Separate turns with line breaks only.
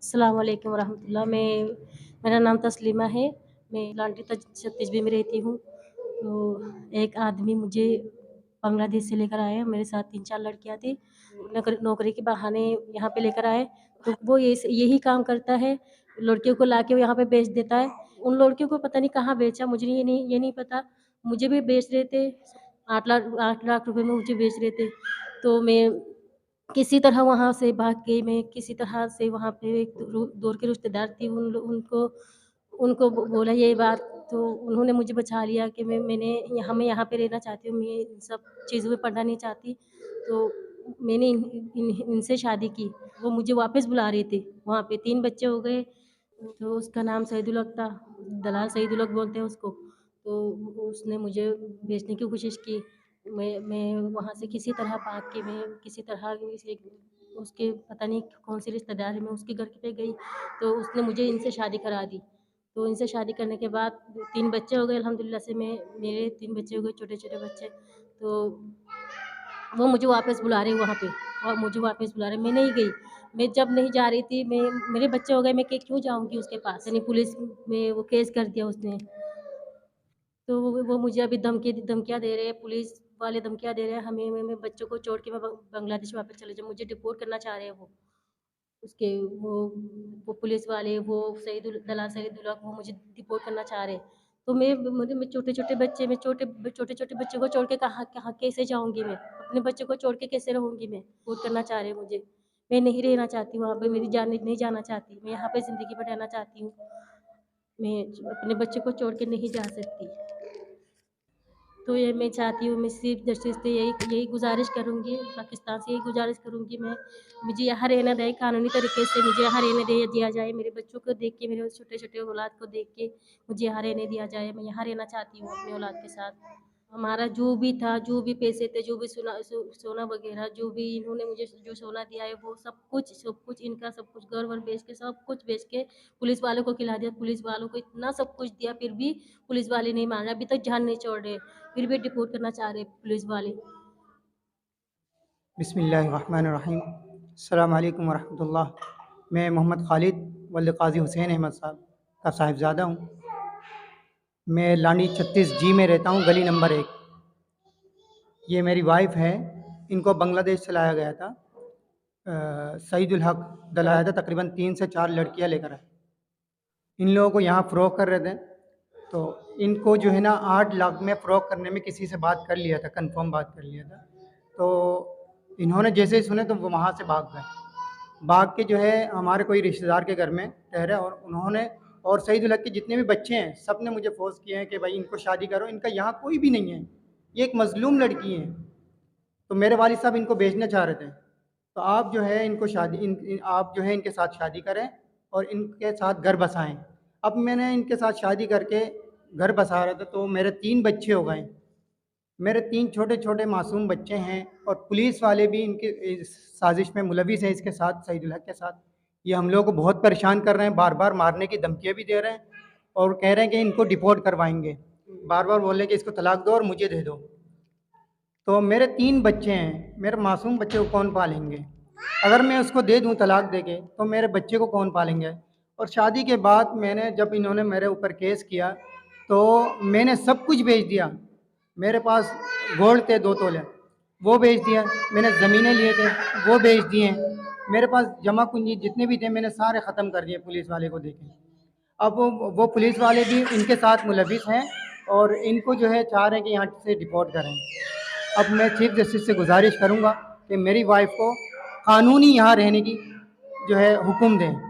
अस्सलाम वालेकुम वरहमतुल्लाह। मेरा नाम तस्लीमा है। मैं लांडी छत्तीसगढ़ में रहती हूँ। तो एक आदमी मुझे बांग्लादेश से लेकर आया, मेरे साथ 3-4 लड़कियाँ थी। नौकरी के बहाने यहाँ पे लेकर आए, तो वो यही काम करता है, लड़कियों को लाके यहाँ पे बेच देता है। उन लड़कियों को पता नहीं कहाँ बेचा, मुझे ये नहीं पता। मुझे भी बेच रहे थे, 8 लाख रुपए में मुझे बेच रहे थे। तो मैं किसी तरह वहाँ से भाग के, मैं किसी तरह से वहाँ पे एक दूर के रिश्तेदार थी, उनको उनको बोला ये बात, तो उन्होंने मुझे बचा लिया कि मैं यहाँ पे रहना चाहती हूँ, मैं इन सब चीज़ों में पड़ना नहीं चाहती। तो मैंने इनसे शादी की। वो मुझे वापस बुला रहे थे, वहाँ पे 3 बच्चे हो गए। तो उसका नाम सईदुल हक था, दलाल सईदुल हक बोलते हैं उसको। तो उसने मुझे बेचने की कोशिश की। मैं वहाँ से किसी तरह भाग के, मैं किसी तरह उसके पता नहीं कौन सी रिश्तेदार है, मैं उसके घर पे गई, तो उसने मुझे इनसे शादी करा दी। तो इनसे शादी करने के बाद 3 बच्चे हो गए अल्हम्दुलिल्लाह से, मेरे 3 बच्चे हो गए, छोटे-छोटे बच्चे। तो वो मुझे वापस बुला रहे वहाँ पे, और मुझे वापस बुला रहे, मैं नहीं गई। मैं जब नहीं जा रही थी, मेरे बच्चे हो गए, मैं क्यों जाऊँगी उसके पास? यानी पुलिस में वो केस कर दिया उसने। तो वो मुझे अभी धमकियाँ दे रहे हैं, पुलिस वाले धमकियाँ दे रहे हैं, हमें मैं बच्चों को छोड़ के मैं बांग्लादेश वापस चले जाऊँ, मुझे डिपोर्ट करना चाह रहे हैं वो। उसके वो पुलिस वाले, वो दलाल सईदुल हक, वो मुझे डिपोर्ट करना चाह रहे हैं। तो मैं छोटे-छोटे बच्चे, मैं छोटे-छोटे बच्चों को छोड़ के कहाँ कहाँ कैसे जाऊँगी मैं? अपने बच्चों को छोड़ के कैसे रहूँगी मैं? डिपोर्ट करना चाह रहे हैं मुझे। मैं नहीं रहना चाहती वहाँ पे, मेरी जान नहीं जाना चाहती, मैं यहाँ पे ज़िंदगी बिताना चाहती हूँ। मैं अपने बच्चे को छोड़ के नहीं जा सकती। तो ये मैं चाहती हूँ, मैं चीफ़ जस्टिस से यही यही गुज़ारिश करूँगी, पाकिस्तान से यही गुज़ारिश करूँगी मैं, मुझे यहाँ रहना दें, कानूनी तरीके से मुझे यहाँ रहने दिया जाए। मेरे बच्चों को देख के, मेरे छोटे-छोटे औलाद को देख के मुझे यहाँ रहने दिया जाए। मैं यहाँ रहना चाहती हूँ अपनी औलाद के साथ। हमारा जो भी था, जो भी पैसे थे, जो भी सोना वग़ैरह, जो भी इन्होंने मुझे जो सोना दिया है, वो सब कुछ इनका, सब कुछ घर-वर बेच के, सब कुछ बेच के पुलिस वालों को खिला दिया। पुलिस वालों को इतना सब कुछ दिया, फिर भी पुलिस वाले नहीं मान रहे, अभी तक जान नहीं छोड़ रहे, फिर भी डिपोर्ट करना चाह रहे पुलिस वाले।
बिस्मिल्लाहिर्रहमानिर्रहीम। अस्सलाम वालेकुम वरहमतुल्लाह। मैं मोहम्मद खालिद वल्द क़ाज़ी हुसैन अहमद साहब का साहिबज़ादा हूँ। मैं लानी 36 जी में रहता हूँ, गली नंबर 1। ये मेरी वाइफ़ है, इनको बांग्लादेश से लाया गया था। सईदुल हक दलाया था, तकरीबन 3 से 4 लड़कियाँ लेकर आए। इन लोगों को यहाँ फ़रोग़ कर रहे थे, तो इनको जो है ना 8 लाख में फ़रोग़ करने में किसी से बात कर लिया था, कन्फ़र्म बात कर लिया था। तो इन्होंने जैसे ही सुने तो वो वहाँ से भाग गए। भाग के जो है हमारे कोई रिश्तेदार के घर में ठहरे, और उन्होंने और सईदुल हक के जितने भी बच्चे हैं सब ने मुझे फ़ोर्स किए हैं कि भाई इनको शादी करो, इनका यहाँ कोई भी नहीं है, ये एक मज़लूम लड़की है। तो मेरे वालिद साहब इनको भेजना चाह रहे थे, तो आप जो है इनको आप जो है इनके साथ शादी करें और इनके साथ घर बसाएं। अब मैंने इनके साथ शादी करके घर बसा रहा था, तो मेरे 3 बच्चे हो गए। मेरे 3 छोटे-छोटे मासूम बच्चे हैं, और पुलिस वाले भी इनकी इस साज़िश में मुलविस हैं इसके साथ, सईदुल हक के साथ। ये हम लोगों को बहुत परेशान कर रहे हैं, बार-बार मारने की धमकियाँ भी दे रहे हैं, और कह रहे हैं कि इनको डिपोर्ट करवाएँगे। बार-बार बोल रहे हैं कि इसको तलाक दो और मुझे दे दो। तो मेरे 3 बच्चे हैं, मेरे मासूम बच्चे को कौन पालेंगे? अगर मैं उसको दे दूँ तलाक देके, तो मेरे बच्चे को कौन पालेंगे? और शादी के बाद जब इन्होंने मेरे ऊपर केस किया, तो मैंने सब कुछ बेच दिया। मेरे पास गोल्ड थे 2 तोले, वो बेच दिया। मैंने ज़मीनें लिए थे, वो बेच दिए। मेरे पास जमा पूँजी जितने भी थे, मैंने सारे ख़त्म कर दिए पुलिस वाले को देके। अब वो पुलिस वाले भी इनके साथ मुलविस हैं, और इनको जो है चाह रहे हैं कि यहाँ से डिपोर्ट करें। अब मैं चीफ़ जस्टिस से गुज़ारिश करूँगा कि मेरी वाइफ़ को कानूनी यहाँ रहने की जो है हुक्म दें।